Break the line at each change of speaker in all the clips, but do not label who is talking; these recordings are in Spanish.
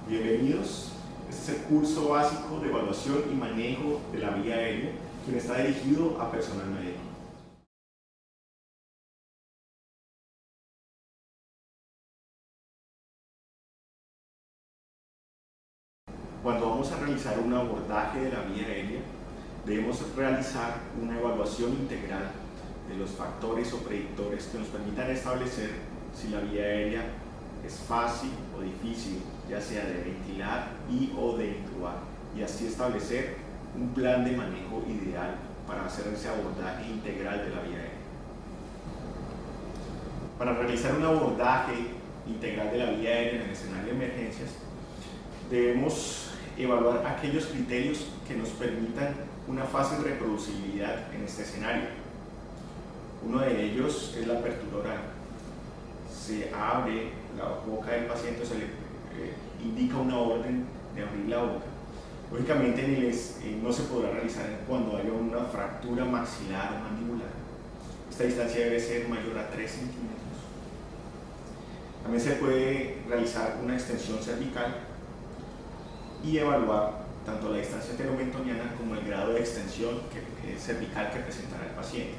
Bienvenidos. Este es el curso básico de evaluación y manejo de la vía aérea, quien está dirigido a personal médico. Cuando vamos a realizar un abordaje de la vía aérea, debemos realizar una evaluación integral de los factores o predictores que nos permitan establecer si la vía aérea es fácil o difícil, ya sea de ventilar y o de intubar, y así establecer un plan de manejo ideal para hacer ese abordaje integral de la vía aérea. Para realizar un abordaje integral de la vía aérea en el escenario de emergencias, debemos evaluar aquellos criterios que nos permitan una fácil reproducibilidad en este escenario. Uno de ellos es la apertura oral. Se abre la boca del paciente, se le indica una orden de abrir la boca. Lógicamente no se podrá realizar cuando haya una fractura maxilar o mandibular. Esta distancia debe ser mayor a 3 centímetros. También se puede realizar una extensión cervical y evaluar tanto la distancia anteromentoniana como el grado de extensión cervical que presentará el paciente.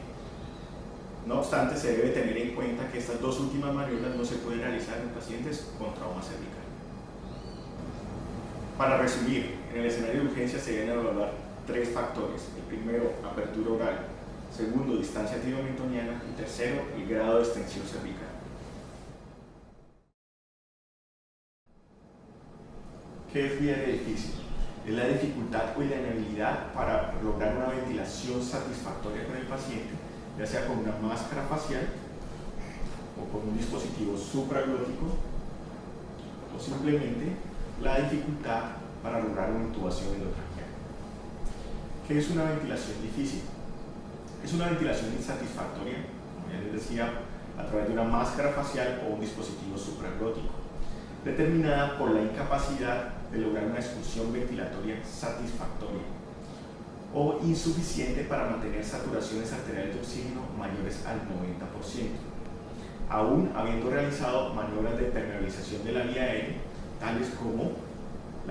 No obstante, se debe tener en cuenta que estas dos últimas maniobras no se pueden realizar en pacientes con trauma cervical. Para resumir, en el escenario de urgencia se deben evaluar 3 factores. El primero, apertura oral. Segundo, distancia anteromentoniana. Y tercero, el grado de extensión cervical. ¿Qué es vía aérea difícil? Es la dificultad o la inhabilidad para lograr una ventilación satisfactoria con el paciente, ya sea con una máscara facial o con un dispositivo supraglótico, o simplemente la dificultad para lograr una intubación endotraqueal. ¿Qué es una ventilación difícil? Es una ventilación insatisfactoria, como ya les decía, a través de una máscara facial o un dispositivo supraglótico, determinada por la incapacidad de lograr una expulsión ventilatoria satisfactoria o insuficiente para mantener saturaciones arteriales de oxígeno mayores al 90%, aún habiendo realizado maniobras de permeabilización de la vía aérea, tales como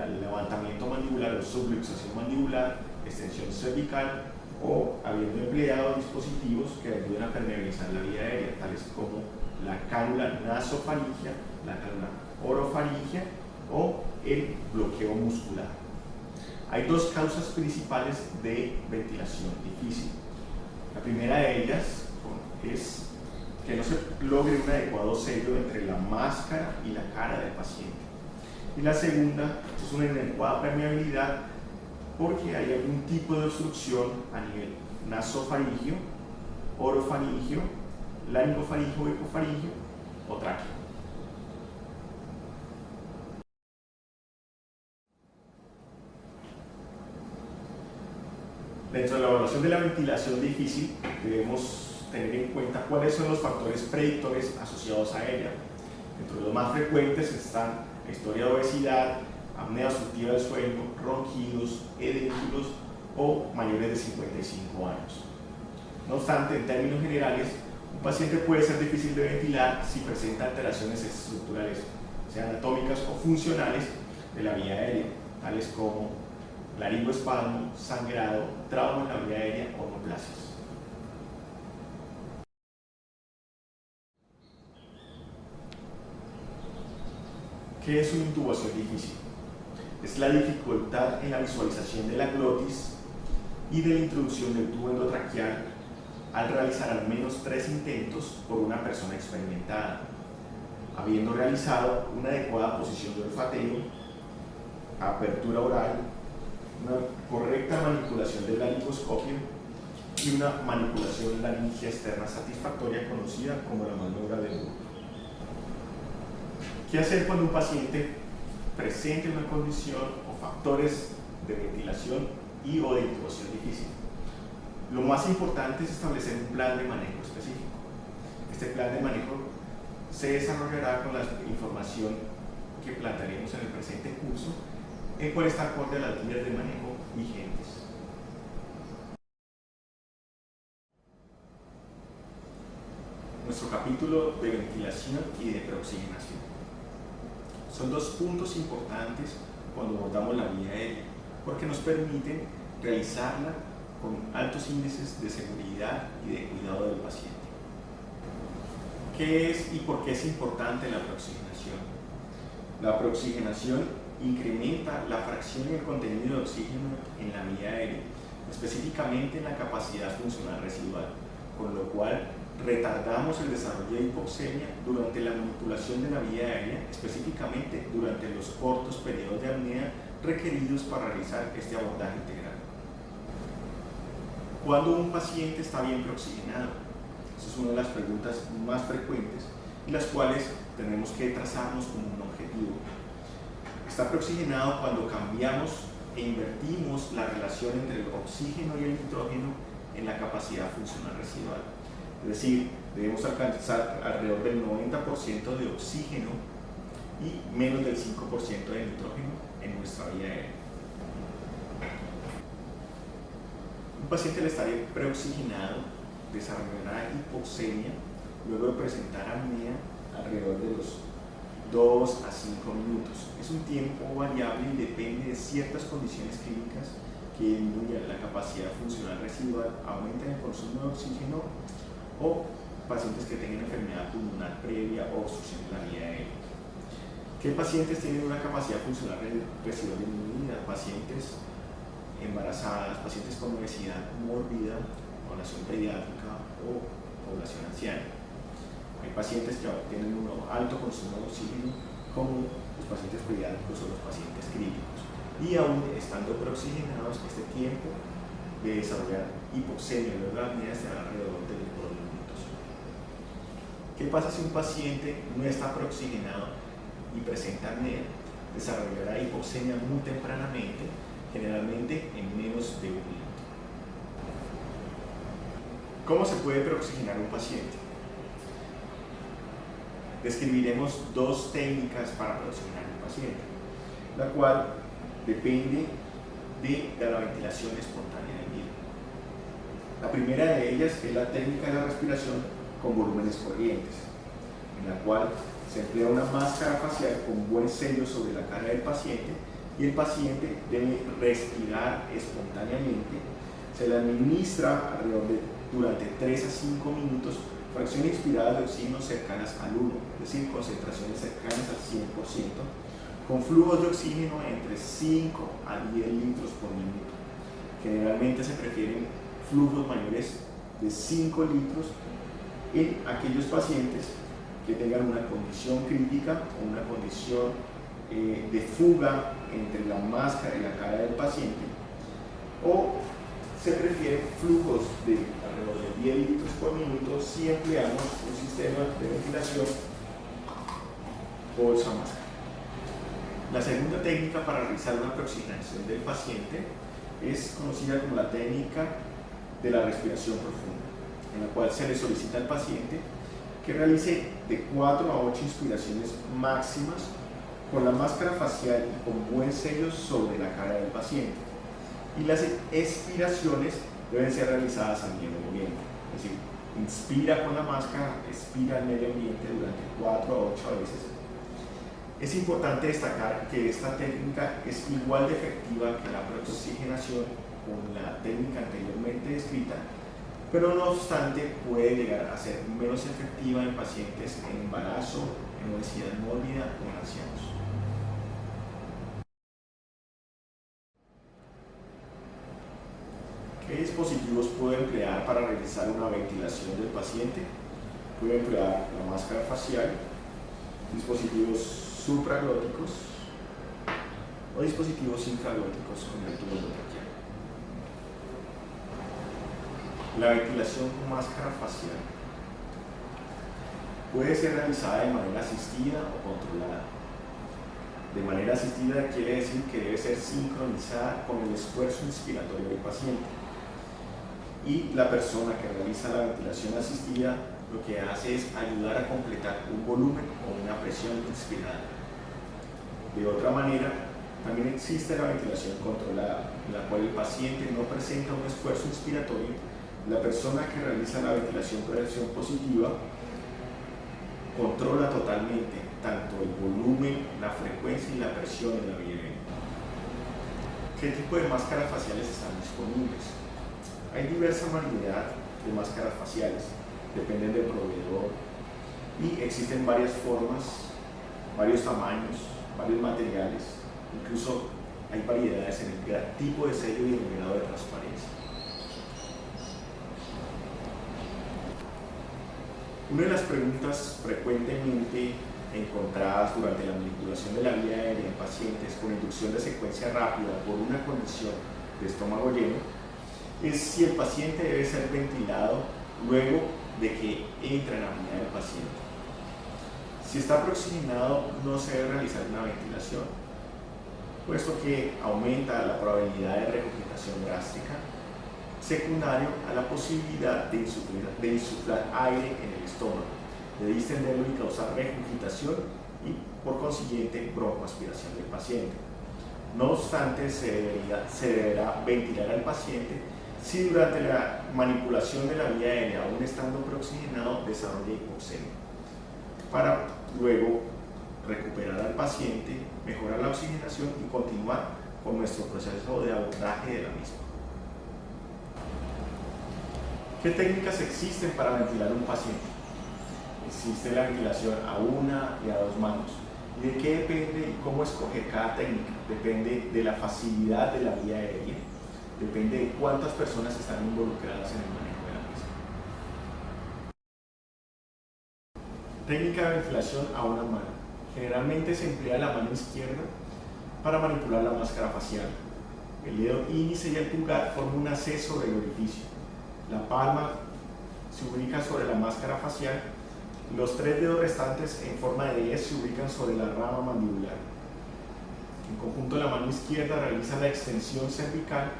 el levantamiento mandibular o subluxación mandibular, extensión cervical, o habiendo empleado dispositivos que ayuden a permeabilizar la vía aérea, tales como la cánula nasofaringia, la cánula orofaringia o el bloqueo muscular. Hay 2 causas principales de ventilación difícil. La primera de ellas es que no se logre un adecuado sello entre la máscara y la cara del paciente. Y la segunda es una inadecuada permeabilidad porque hay algún tipo de obstrucción a nivel nasofaringio, orofaringio, laringofaringio o ecofaringio o tráqueo. Dentro de la evaluación de la ventilación difícil debemos tener en cuenta cuáles son los factores predictores asociados a ella. Dentro de los más frecuentes están la historia de obesidad, apnea obstructiva del sueño, ronquidos, edémulos o mayores de 55 años. No obstante, en términos generales, un paciente puede ser difícil de ventilar si presenta alteraciones estructurales, sean anatómicas o funcionales, de la vía aérea, tales como laringoespasmo, sangrado, trauma en la vía aérea o neoplasias. ¿Qué es una intubación difícil? Es la dificultad en la visualización de la glotis y de la introducción del tubo endotraqueal al realizar al menos 3 intentos por una persona experimentada, habiendo realizado una adecuada posición de olfateo, apertura oral, una correcta manipulación del laringoscopio y una manipulación laringia externa satisfactoria conocida como la maniobra de Burke. ¿Qué hacer cuando un paciente presente una condición o factores de ventilación y o de intubación difícil? Lo más importante es establecer un plan de manejo específico. Este plan de manejo se desarrollará con la información que plantearemos en el presente curso, el cual está acorde a las guías de manejo vigentes. Nuestro capítulo de ventilación y de preoxigenación. Son dos puntos importantes cuando abordamos la vía aérea, porque nos permiten realizarla con altos índices de seguridad y de cuidado del paciente. ¿Qué es y por qué es importante la preoxigenación? La preoxigenación incrementa la fracción y el contenido de oxígeno en la vía aérea, específicamente en la capacidad funcional residual, con lo cual retardamos el desarrollo de hipoxemia durante la manipulación de la vía aérea, específicamente durante los cortos periodos de apnea requeridos para realizar este abordaje integral. ¿Cuándo un paciente está bien preoxigenado? Esa es una de las preguntas más frecuentes y las cuales tenemos que trazarnos como un objetivo. Está preoxigenado cuando cambiamos e invertimos la relación entre el oxígeno y el nitrógeno en la capacidad funcional residual. Es decir, debemos alcanzar alrededor del 90% de oxígeno y menos del 5% de nitrógeno en nuestra vía aérea. Un paciente al estar preoxigenado desarrollará hipoxemia luego de presentar apnea alrededor de los 2 a 5 minutos. Es un tiempo variable y depende de ciertas condiciones clínicas que disminuyan la capacidad funcional residual, aumentan el consumo de oxígeno o pacientes que tengan enfermedad pulmonar previa o obstrucción de la vía aérea. ¿Qué pacientes tienen una capacidad funcional residual disminuida? Pacientes embarazadas, pacientes con obesidad mórbida, población pediátrica o población anciana. Hay pacientes que tienen un alto consumo de oxígeno, como los pacientes pediátricos o los pacientes críticos. Y aún estando preoxigenados, este tiempo de desarrollar hipoxemia luego de la apnea estará alrededor de 2 minutos. ¿Qué pasa si un paciente no está preoxigenado y presenta apnea? Desarrollará hipoxemia muy tempranamente, generalmente en menos de 1 minuto. ¿Cómo se puede preoxigenar un paciente? Describiremos 2 técnicas para preoxigenar un paciente, la cual depende de la ventilación espontánea del mismo. La primera de ellas es la técnica de la respiración con volúmenes corrientes, en la cual se emplea una máscara facial con buen sello sobre la cara del paciente y el paciente debe respirar espontáneamente. Se le administra durante 3 a 5 minutos fracciones inspiradas de oxígeno cercanas al 1, es decir, concentraciones cercanas al 100%, con flujos de oxígeno entre 5 a 10 litros por minuto. Generalmente se prefieren flujos mayores de 5 litros en aquellos pacientes que tengan una condición crítica o una condición de fuga entre la máscara y la cara del paciente, o se prefieren flujos de alrededor de 10 litros por minuto si empleamos un sistema de ventilación bolsa máscara. La segunda técnica para realizar una preoxigenación del paciente es conocida como la técnica de la respiración profunda, en la cual se le solicita al paciente que realice de 4 a 8 inspiraciones máximas con la máscara facial y con buen sello sobre la cara del paciente. Y las expiraciones deben ser realizadas al medio ambiente, es decir, inspira con la máscara, expira al medio ambiente durante 4 a 8 veces. Es importante destacar que esta técnica es igual de efectiva que la preoxigenación con la técnica anteriormente descrita, pero no obstante puede llegar a ser menos efectiva en pacientes en embarazo, en obesidad mórbida o en ancianos. ¿Qué dispositivos puedo emplear para realizar una ventilación del paciente? Puedo emplear la máscara facial, dispositivos supraglóticos o dispositivos infraglóticos con el tubo traqueal. La ventilación con máscara facial puede ser realizada de manera asistida o controlada. De manera asistida quiere decir que debe ser sincronizada con el esfuerzo inspiratorio del paciente. Y la persona que realiza la ventilación asistida lo que hace es ayudar a completar un volumen o una presión inspirada. De otra manera, también existe la ventilación controlada, en la cual el paciente no presenta un esfuerzo inspiratorio. La persona que realiza la ventilación con presión positiva controla totalmente tanto el volumen, la frecuencia y la presión en la vía aérea. ¿Qué tipo de máscaras faciales están disponibles? Hay diversa variedad de máscaras faciales, dependen del proveedor y existen varias formas, varios tamaños, varios materiales, incluso hay variedades en el tipo de sello y en el grado de transparencia. Una de las preguntas frecuentemente encontradas durante la manipulación de la vía aérea en pacientes con inducción de secuencia rápida por una condición de estómago lleno es si el paciente debe ser ventilado luego de que entra en la apnea del paciente. Si está proximinado, no se debe realizar una ventilación, puesto que aumenta la probabilidad de regurgitación drástica, secundario a la posibilidad de insuflar aire en el estómago, de distenderlo y causar regurgitación y, por consiguiente, broncoaspiración del paciente. No obstante, se deberá ventilar al paciente si durante la manipulación de la vía aérea, aún estando proximinado, desarrolla hipoxemia, para luego recuperar al paciente, mejorar la oxigenación y continuar con nuestro proceso de abordaje de la misma. ¿Qué técnicas existen para ventilar a un paciente? Existe la ventilación a una y a dos manos. ¿Y de qué depende y cómo escoger cada técnica? Depende de la facilidad de la vía aérea, depende de cuántas personas están involucradas en el manejo de la misma. Técnica de ventilación a una mano. Generalmente se emplea la mano izquierda para manipular la máscara facial. El dedo índice y el pulgar forman una C sobre el orificio. La palma se ubica sobre la máscara facial. Los tres dedos restantes en forma de E se ubican sobre la rama mandibular. En conjunto, la mano izquierda realiza la extensión cervical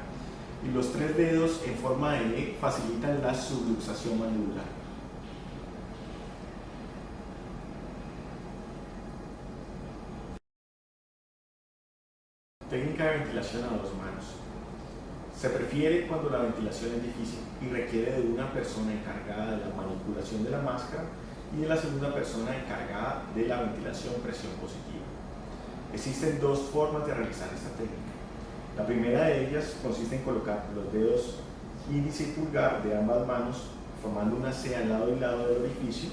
y los tres dedos en forma de E facilitan la subluxación mandibular. Técnica de ventilación a dos manos. Se prefiere cuando la ventilación es difícil y requiere de una persona encargada de la manipulación de la máscara y de la segunda persona encargada de la ventilación presión positiva. Existen dos formas de realizar esta técnica. La primera de ellas consiste en colocar los dedos índice y pulgar de ambas manos formando una C al lado y lado del orificio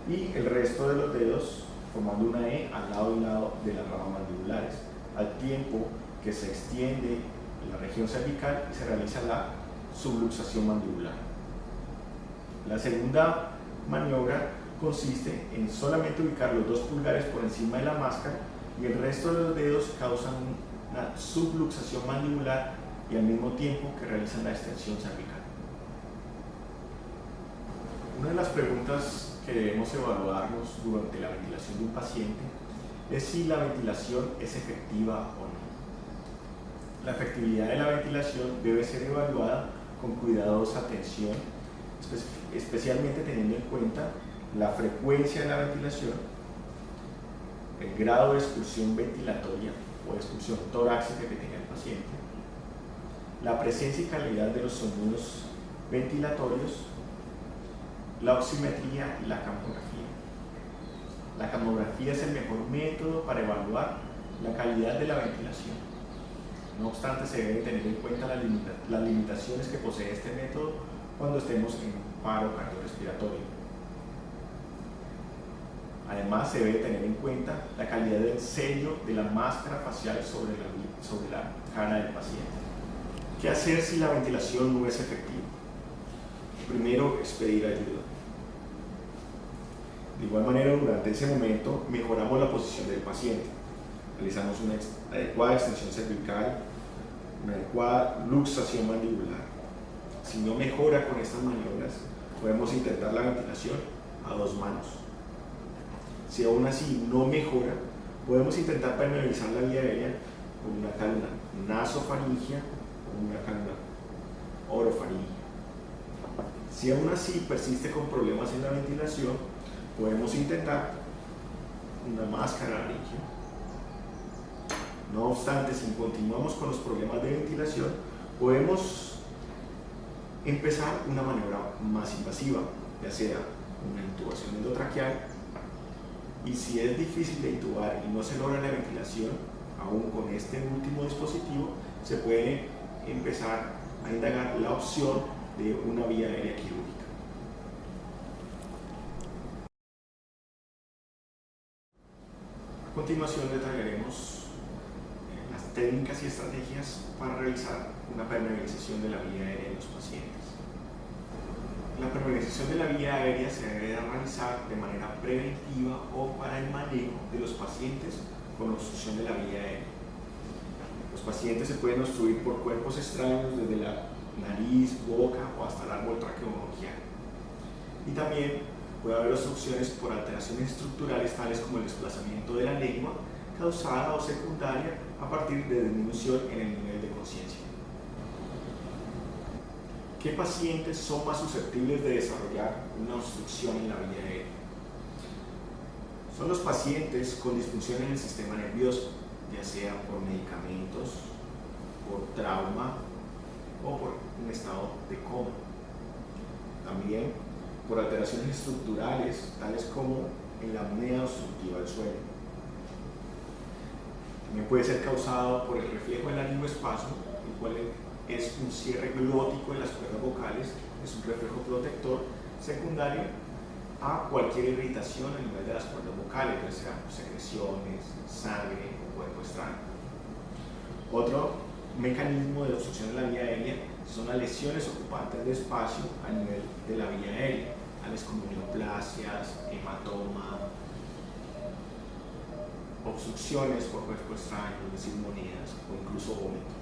y el resto de los dedos formando una E al lado y lado de las ramas mandibulares, al tiempo que se extiende la región cervical y se realiza la subluxación mandibular. La segunda maniobra consiste en solamente ubicar los dos pulgares por encima de la máscara y el resto de los dedos causan una subluxación mandibular y al mismo tiempo que realizan la extensión cervical. Una de las preguntas que debemos evaluarnos durante la ventilación de un paciente es si la ventilación es efectiva o no. La efectividad de la ventilación debe ser evaluada con cuidadosa atención, especialmente teniendo en cuenta la frecuencia de la ventilación, el grado de expulsión ventilatoria o expulsión torácica que tenga el paciente, la presencia y calidad de los sonidos ventilatorios, la oximetría y la camografía. La camografía es el mejor método para evaluar la calidad de la ventilación. No obstante, se debe tener en cuenta las limitaciones que posee este método cuando estemos en paro cardiorrespiratorio. Además, se debe tener en cuenta la calidad del sello de la máscara facial sobre la cara del paciente. ¿Qué hacer si la ventilación no es efectiva? Primero es pedir ayuda. De igual manera, durante ese momento mejoramos la posición del paciente. Realizamos una adecuada extensión cervical, una adecuada luxación mandibular. Si no mejora con estas maniobras, podemos intentar la ventilación a dos manos. Si aún así no mejora, podemos intentar permeabilizar la vía aérea con una cánula nasofaringea o una cánula orofaringea. Si aún así persiste con problemas en la ventilación, podemos intentar una máscara laringea. No obstante, si continuamos con los problemas de ventilación, podemos empezar una maniobra más invasiva, ya sea una intubación endotraqueal Y si es difícil de intubar y no se logra la ventilación, aún con este último dispositivo, se puede empezar a indagar la opción de una vía aérea quirúrgica. A continuación detallaremos las técnicas y estrategias para realizar una permeabilización de la vía aérea en los pacientes. La permeabilización de la vía aérea se debe realizar de manera preventiva o para el manejo de los pacientes con obstrucción de la vía aérea. Los pacientes se pueden obstruir por cuerpos extraños desde la nariz, boca o hasta el árbol traqueobronquial. Y también puede haber obstrucciones por alteraciones estructurales tales como el desplazamiento de la lengua, causada o secundaria a partir de disminución en el nivel de conciencia. ¿Qué pacientes son más susceptibles de desarrollar una obstrucción en la vía aérea? Son los pacientes con disfunción en el sistema nervioso, ya sea por medicamentos, por trauma o por un estado de coma. También por alteraciones estructurales, tales como en la apnea obstructiva del sueño. También puede ser causado por el reflejo del laringoespasmo, el cual es un cierre glótico de las cuerdas vocales, es un reflejo protector secundario a cualquier irritación a nivel de las cuerdas vocales, ya sea secreciones, sangre o cuerpo extraño. Otro mecanismo de obstrucción de la vía aérea son las lesiones ocupantes de espacio a nivel de la vía aérea, tales como neoplasias, hematoma, obstrucciones por cuerpo extraño, desimonías o incluso vómito.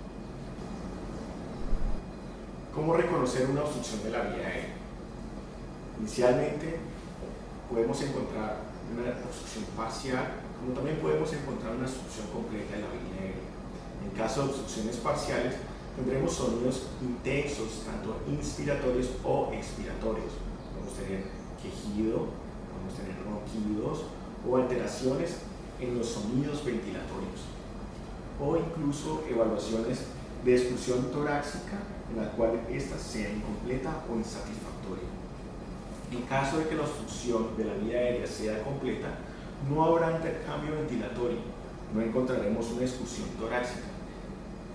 ¿Cómo reconocer una obstrucción de la vía aérea? Inicialmente podemos encontrar una obstrucción parcial, como también podemos encontrar una obstrucción completa de la vía aérea. En caso de obstrucciones parciales, tendremos sonidos intensos, tanto inspiratorios o expiratorios. Podemos tener quejido, podemos tener ronquidos o alteraciones en los sonidos ventilatorios, o incluso evaluaciones de expulsión torácica en la cual ésta sea incompleta o insatisfactoria. En caso de que la obstrucción de la vía aérea sea completa, no habrá intercambio ventilatorio, no encontraremos una expulsión torácica,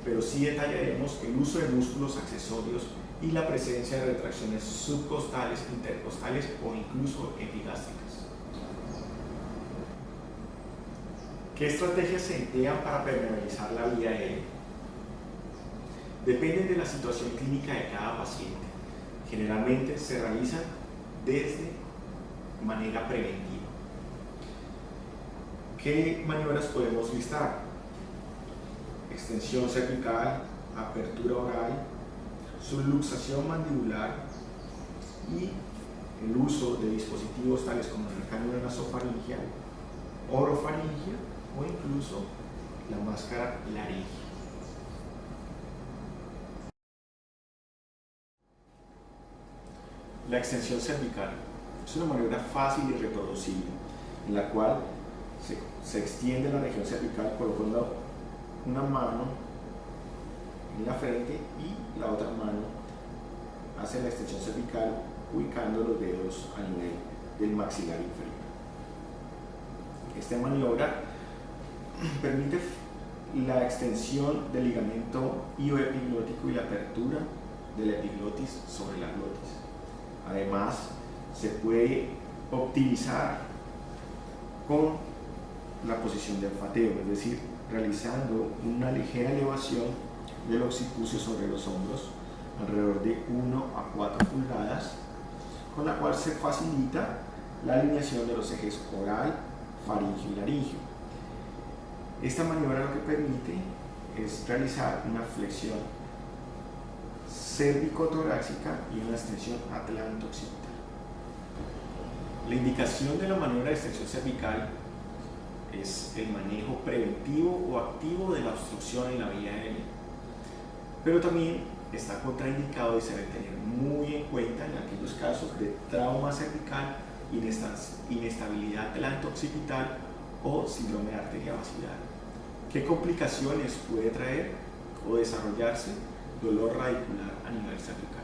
pero sí detallaremos el uso de músculos accesorios y la presencia de retracciones subcostales, intercostales o incluso epigástricas. ¿Qué estrategias se emplean para permeabilizar la vía aérea? Dependen de la situación clínica de cada paciente. Generalmente se realizan desde manera preventiva. ¿Qué maniobras podemos listar? Extensión cervical, apertura oral, subluxación mandibular y el uso de dispositivos tales como la cánula nasofaringea, orofaringea o incluso la máscara laringea. La extensión cervical es una maniobra fácil y reproducible, en la cual se extiende la región cervical colocando una mano en la frente y la otra mano hace la extensión cervical ubicando los dedos a nivel del maxilar inferior. Esta maniobra permite la extensión del ligamento ioepiglótico y la apertura de la epiglotis sobre la glotis. Además, se puede optimizar con la posición de olfateo, es decir, realizando una ligera elevación del occipucio sobre los hombros, alrededor de 1 a 4 pulgadas, con la cual se facilita la alineación de los ejes oral, faríngeo y laríngeo. Esta maniobra lo que permite es realizar una flexión cérvico-torácica y una extensión atlanto-occipital. La indicación de la maniobra de extensión cervical es el manejo preventivo o activo de la obstrucción en la vía aérea, pero también está contraindicado y se debe tener muy en cuenta en aquellos casos de trauma cervical, inestabilidad atlanto-occipital o síndrome de arteria basilar. ¿Qué complicaciones puede traer o desarrollarse dolor radicular a nivel cervical?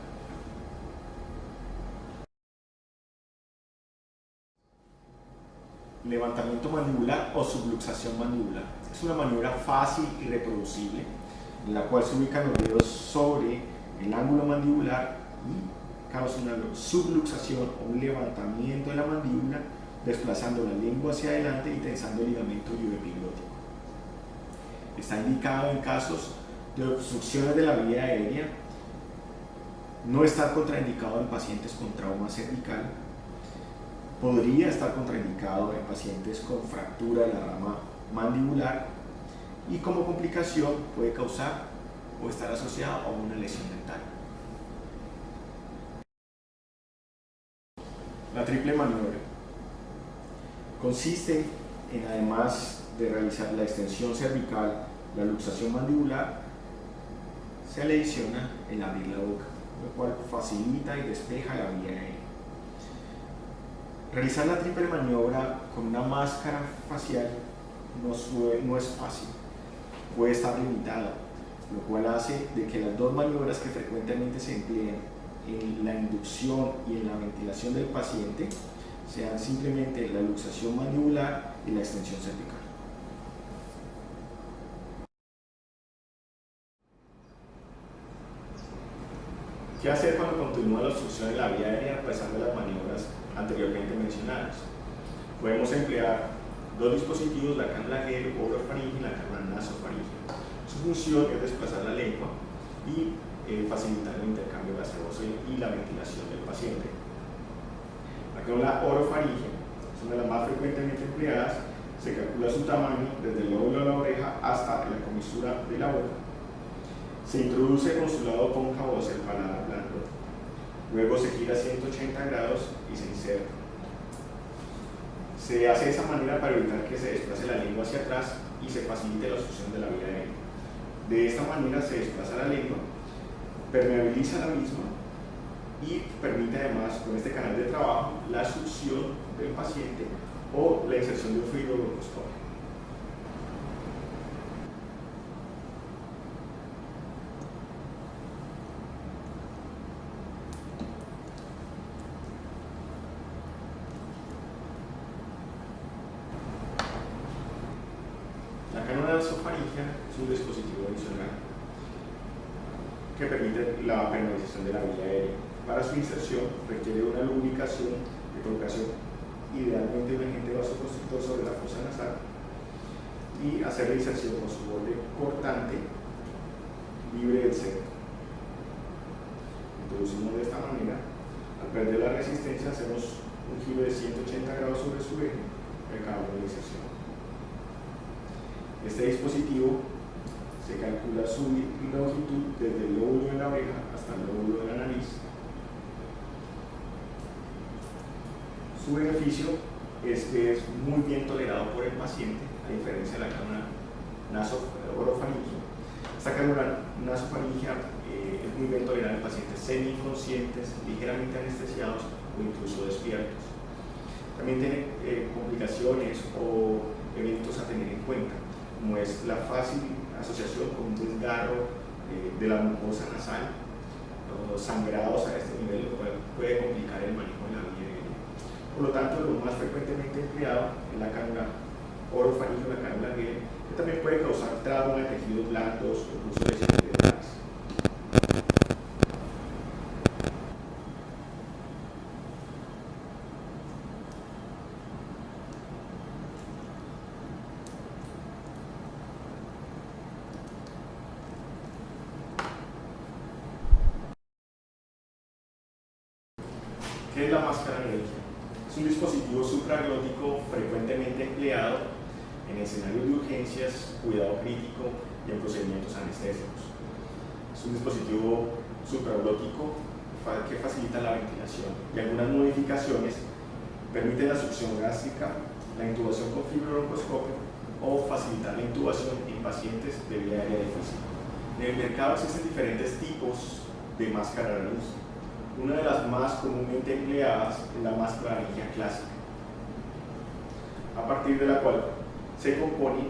levantamiento mandibular o subluxación mandibular. Es una maniobra fácil y reproducible en la cual se ubican los dedos sobre el ángulo mandibular y causa una subluxación o un levantamiento de la mandíbula, desplazando la lengua hacia adelante y tensando el ligamento ilioepiglótico. Está indicado en casos de obstrucciones de la vía aérea, no está contraindicado en pacientes con trauma cervical, podría estar contraindicado en pacientes con fractura de la rama mandibular y como complicación puede causar o estar asociado a una lesión dental. La triple maniobra consiste en, además de realizar la extensión cervical, la luxación mandibular, se le adiciona el abrir la boca, lo cual facilita y despeja la vía aérea. Realizar la triple maniobra con una máscara facial no es fácil, puede estar limitado, lo cual hace de que las dos maniobras que frecuentemente se emplean en la inducción y en la ventilación del paciente sean simplemente la luxación mandibular y la extensión cervical. ¿Qué hacer cuando continúa la obstrucción de la vía aérea a pesar de las maniobras anteriormente mencionadas? Podemos emplear dos dispositivos, la cánula orofaringea y la cánula nasofaringea. Su función es desplazar la lengua y facilitar el intercambio gaseoso y la ventilación del paciente. La cánula orofaringea es una de las más frecuentemente empleadas. Se calcula su tamaño desde el lóbulo de la oreja hasta la comisura de la boca. Se introduce con su lado cóncavo hacia el paladar blando. Luego se gira 180 grados y se inserta. Se hace de esa manera para evitar que se desplace la lengua hacia atrás y se facilite la succión de la vía aérea. De esta manera se desplaza la lengua, permeabiliza la misma y permite además con este canal de trabajo la succión del paciente o la inserción de un fluido broncoescópico. La cánula nasofaringea es un dispositivo adicional que permite la permeabilización de la vía aérea. Para su inserción requiere una lubricación de colocación idealmente un agente vasoconstrictor sobre la fosa nasal y hacer la inserción con su borde cortante libre del centro. Introducimos de esta manera. Al perder la resistencia hacemos un giro de 180 grados sobre su eje y acabamos la inserción. Este dispositivo se calcula su longitud desde el lóbulo de la oreja hasta el lóbulo de la nariz. Su beneficio es que es muy bien tolerado por el paciente, a diferencia de la cánula orofaringea. Esta cánula nasofaringea es muy bien tolerada en pacientes semiconscientes, ligeramente anestesiados o incluso despiertos. También tiene complicaciones o eventos a tener en cuenta, como es la fácil asociación con un desgarro de la mucosa nasal, los sangrados a este nivel, lo cual puede complicar el manejo de la vía aérea. Por lo tanto, lo más frecuentemente empleado es la cánula orofaringea, la cánula que también puede causar trauma de tejidos blandos o incluso lesiones dentales. ¿Qué es la máscara anémica? Es un dispositivo supraglótico frecuentemente empleado en escenarios de urgencias, cuidado crítico y en procedimientos anestésicos. Es un dispositivo supraglótico que facilita la ventilación y algunas modificaciones permiten la succión gástrica, la intubación con fibrobroncoscopio o facilitar la intubación en pacientes de vía aérea difícil. En el mercado existen diferentes tipos de máscara anémica. Una de las más comúnmente empleadas es la máscara anémica clásica, a partir de la cual se compone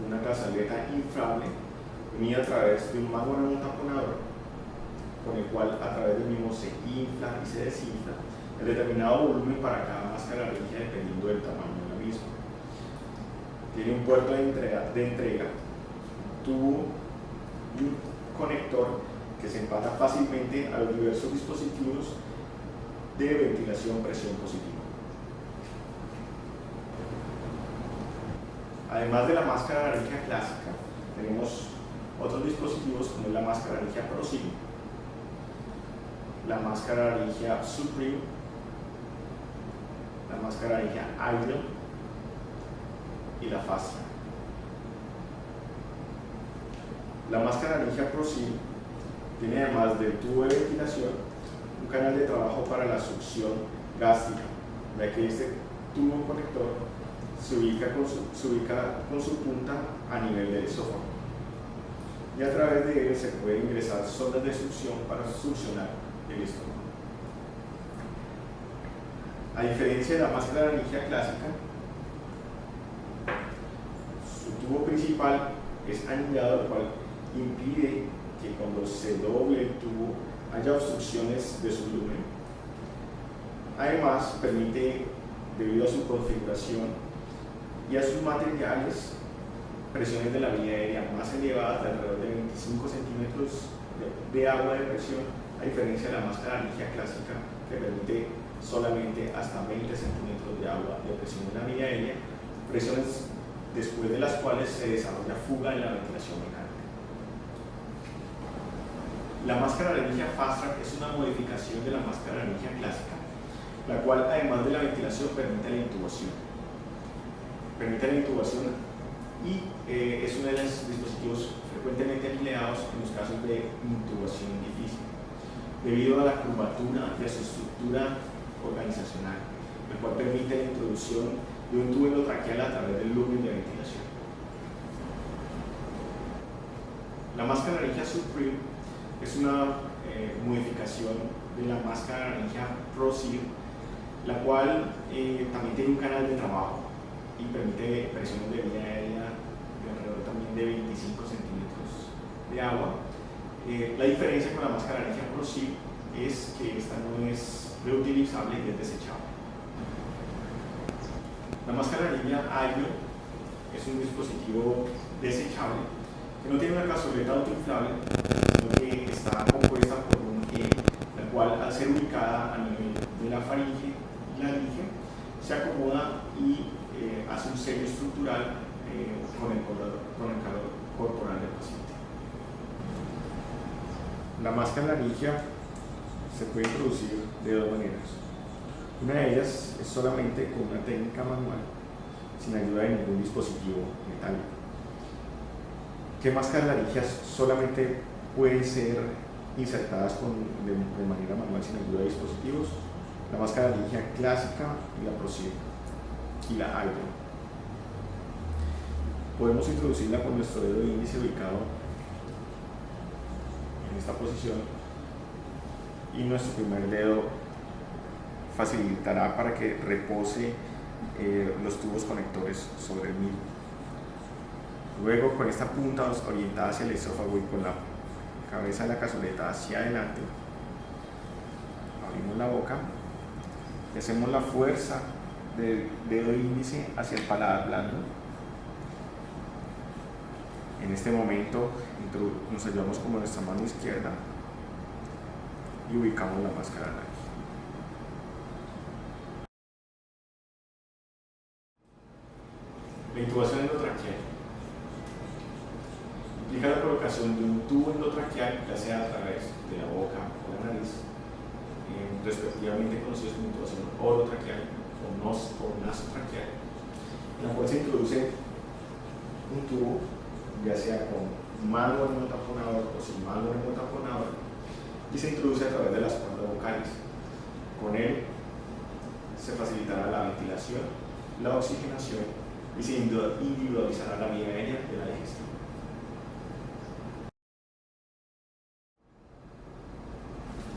una plazoleta inflable unida a través de un mango taponador, con el cual a través del mismo se infla y se desinfla el determinado volumen para cada máscara anémica dependiendo del tamaño de la misma. tiene un puerto de entrega, tubo y un conector que se empata fácilmente a los diversos dispositivos de ventilación presión positiva. Además de la máscara de laringe clásica, tenemos otros dispositivos como la máscara de laringe ProSeal, la máscara de laringe Supreme, la máscara de laringe Ideal y la fascia. La máscara de laringe ProSeal tiene, además del tubo de ventilación, un canal de trabajo para la succión gástrica, ya que este tubo conector se ubica con su punta a nivel del esófago, y a través de él se puede ingresar sondas de succión para succionar el estómago. A diferencia de la máscara de laringe clásica, su tubo principal es anillado, lo cual impide que cuando se doble el tubo haya obstrucciones de su lumen. Además, permite, debido a su configuración y a sus materiales, presiones de la vía aérea más elevadas, de alrededor de 25 centímetros de agua de presión, a diferencia de la máscara de laringe clásica, que permite solamente hasta 20 centímetros de agua de presión en la vía aérea, presiones después de las cuales se desarrolla fuga en la ventilación mecánica. La máscara de laringe Fast Track es una modificación de la máscara de laringe clásica, la cual, además de la ventilación, permite la intubación. Y es uno de los dispositivos frecuentemente empleados en los casos de intubación difícil, debido a la curvatura de su estructura organizacional, el cual permite la introducción de un tubo endotraqueal a través del lumen de ventilación. La máscara de laringe Supreme es una modificación de la máscara de laringe ProSeal, la cual también tiene un canal de trabajo y permite presiones de vía aérea de alrededor también de 25 centímetros de agua. La diferencia con la máscara de laringe ProSeal es que esta no es reutilizable y es desechable. La máscara de laringe Ideal es un dispositivo desechable que no tiene una cazoleta autoinflable, sino que está compuesta por un gel, la cual, al ser ubicada a nivel de la faringe y laringe, se acomoda y hace un sello estructural con el calor corporal del paciente. La máscara laringe se puede introducir de dos maneras. Una de ellas es solamente con una técnica manual, sin ayuda de ningún dispositivo metálico. ¿Qué máscaras laringeas solamente pueden ser insertadas de manera manual sin ayuda de dispositivos? La máscara laringe clásica y la ProSeal y la Ideal. Podemos introducirla con nuestro dedo índice ubicado en esta posición, y nuestro primer dedo facilitará para que repose los tubos conectores sobre el mismo. Luego, con esta punta orientada hacia el esófago y con la cabeza de la cazoleta hacia adelante, abrimos la boca y hacemos la fuerza del dedo índice hacia el paladar blando. En este momento nos hallamos como nuestra mano izquierda y ubicamos la máscara laringe. La intubación endotraqueal implica la colocación de un tubo endotraqueal, ya sea a través de la boca o la nariz, respectivamente conocidos como intubación orotraqueal o nasotraqueal, en la cual se introduce un tubo, ya sea con mano o hemotaponador o sin mano o hemotaponador, y se introduce a través de las cuerdas vocales. Con él se facilitará la ventilación, la oxigenación y se individualizará la vía aérea de la digestión.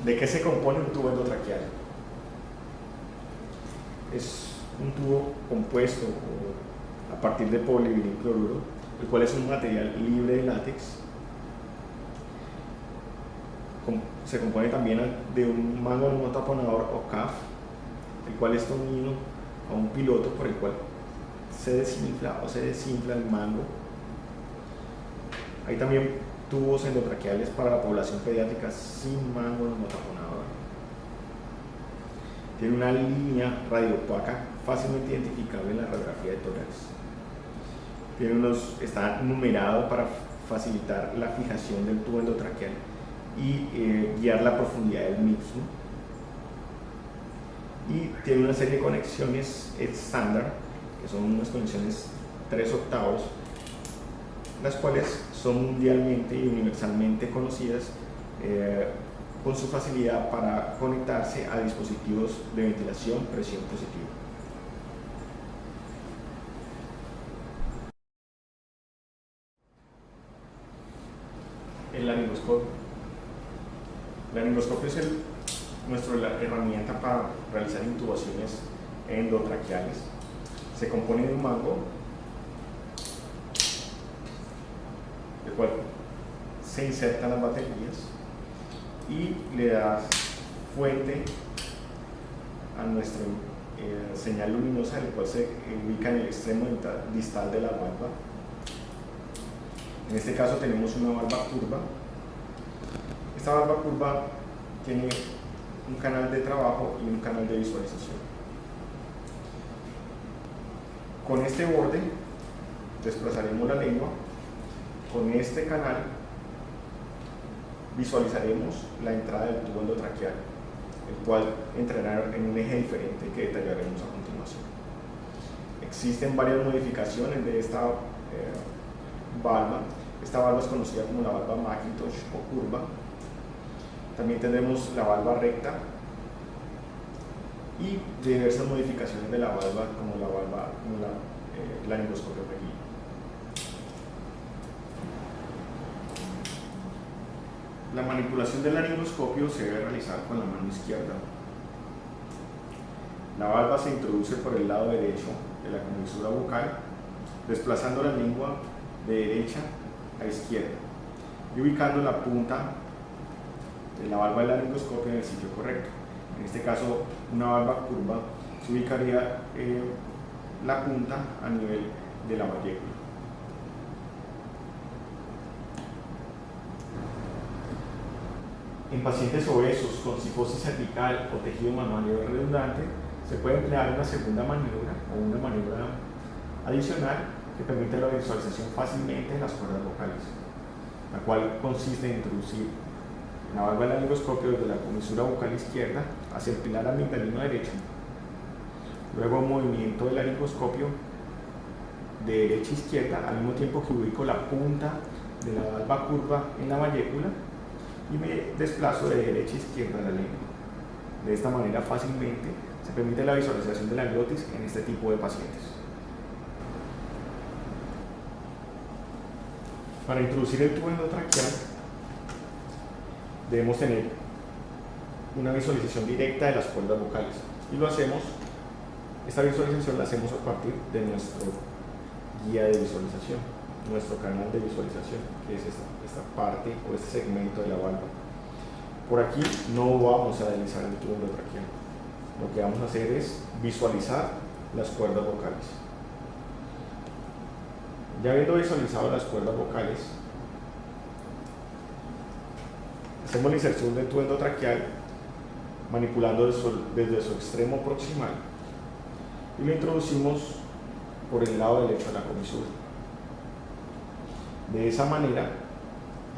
¿De qué se compone un tubo endotraqueal? Es un tubo compuesto a partir de polivinilcloruro, el cual es un material libre de látex. Se compone también de un mango hemotaponador o CAF, el cual está unido a un piloto por el cual se desinfla o se desinfla el mango. Hay también tubos endotraqueales para la población pediátrica sin mango neumotaponador. Tiene una línea radiopaca fácilmente identificable en la radiografía de tórax. Está numerado para facilitar la fijación del tubo endotraqueal y guiar la profundidad del mismo. Y tiene una serie de conexiones estándar, que son unas conexiones 3/8, las cuales son mundialmente y universalmente conocidas con su facilidad para conectarse a dispositivos de ventilación presión positiva. El laringoscopio. El laringoscopio es nuestra herramienta para realizar intubaciones endotraqueales. Se compone de un mango, el cual se insertan las baterías y le da fuente a nuestra señal luminosa, el cual se ubica en el extremo distal de la valva. En este caso tenemos una valva curva. Esta valva curva tiene un canal de trabajo y un canal de visualización. Con este borde desplazaremos la lengua. Con este canal visualizaremos la entrada del tubo endotraqueal, el cual entrará en un eje diferente que detallaremos a continuación. Existen varias modificaciones de esta valva. Esta valva es conocida como la valva Macintosh o curva. También tendremos la valva recta y diversas modificaciones de la valva, como la laringoscopio pequeño. La manipulación del laringoscopio se debe realizar con la mano izquierda. La valva se introduce por el lado derecho de la comisura bucal, desplazando la lengua de derecha a izquierda y ubicando la punta de la valva del laringoscopio en el sitio correcto. En este caso, una valva curva se ubicaría la punta a nivel de la vallécula. En pacientes obesos con cifosis cervical o tejido mamario redundante, se puede emplear una segunda maniobra o una maniobra adicional que permite la visualización fácilmente de las cuerdas vocales, la cual consiste en introducir la valva del laringoscopio desde la comisura bucal izquierda hacia el pilar amigdalino derecho, luego movimiento del laringoscopio de derecha a izquierda al mismo tiempo que ubico la punta de la valva curva en la vallécula y me desplazo de derecha a izquierda la lengua. De esta manera fácilmente se permite la visualización de la glotis en este tipo de pacientes. Para introducir el tubo endotraqueal debemos tener una visualización directa de las cuerdas vocales y esta visualización la hacemos a partir de nuestro guía de visualización, nuestro canal de visualización, que es esta parte o este segmento de la valva. Por aquí no vamos a deslizar el tubo endotraqueal, lo que vamos a hacer es visualizar las cuerdas vocales. Ya habiendo visualizado las cuerdas vocales, hacemos la inserción del tubo endotraqueal manipulando desde su extremo proximal y lo introducimos por el lado derecho de la comisura. De esa manera,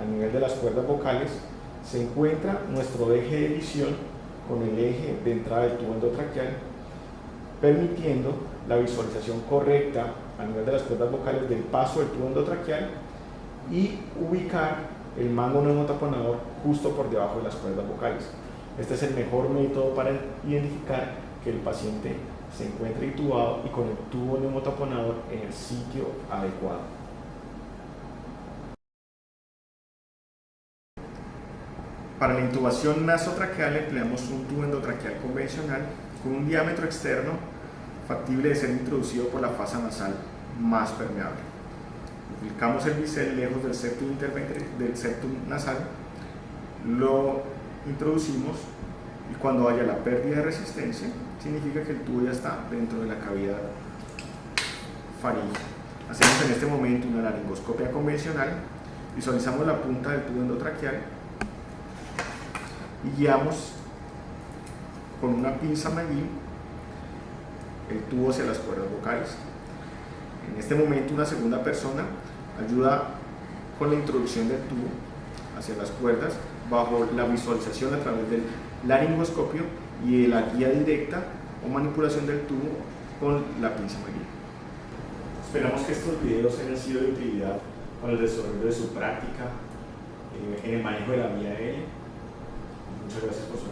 a nivel de las cuerdas vocales, se encuentra nuestro eje de visión con el eje de entrada del tubo endotraqueal, permitiendo la visualización correcta a nivel de las cuerdas vocales del paso del tubo endotraqueal y ubicar el mango neumotaponador justo por debajo de las cuerdas vocales. Este es el mejor método para identificar que el paciente se encuentra intubado y con el tubo neumotaponador en el sitio adecuado. Para la intubación nasotraqueal empleamos un tubo endotraqueal convencional con un diámetro externo factible de ser introducido por la fosa nasal más permeable. Ubicamos el bisel lejos del septum nasal, lo introducimos y cuando haya la pérdida de resistencia significa que el tubo ya está dentro de la cavidad faríngeo. Hacemos en este momento una laringoscopia convencional, visualizamos la punta del tubo endotraqueal y guiamos con una pinza McGee el tubo hacia las cuerdas vocales. En este momento una segunda persona ayuda con la introducción del tubo hacia las cuerdas bajo la visualización a través del laringoscopio y de la guía directa o manipulación del tubo con la pinza McGee. Esperamos que estos videos hayan sido de utilidad para el desarrollo de su práctica en el manejo de la vía aérea. Muchas gracias por su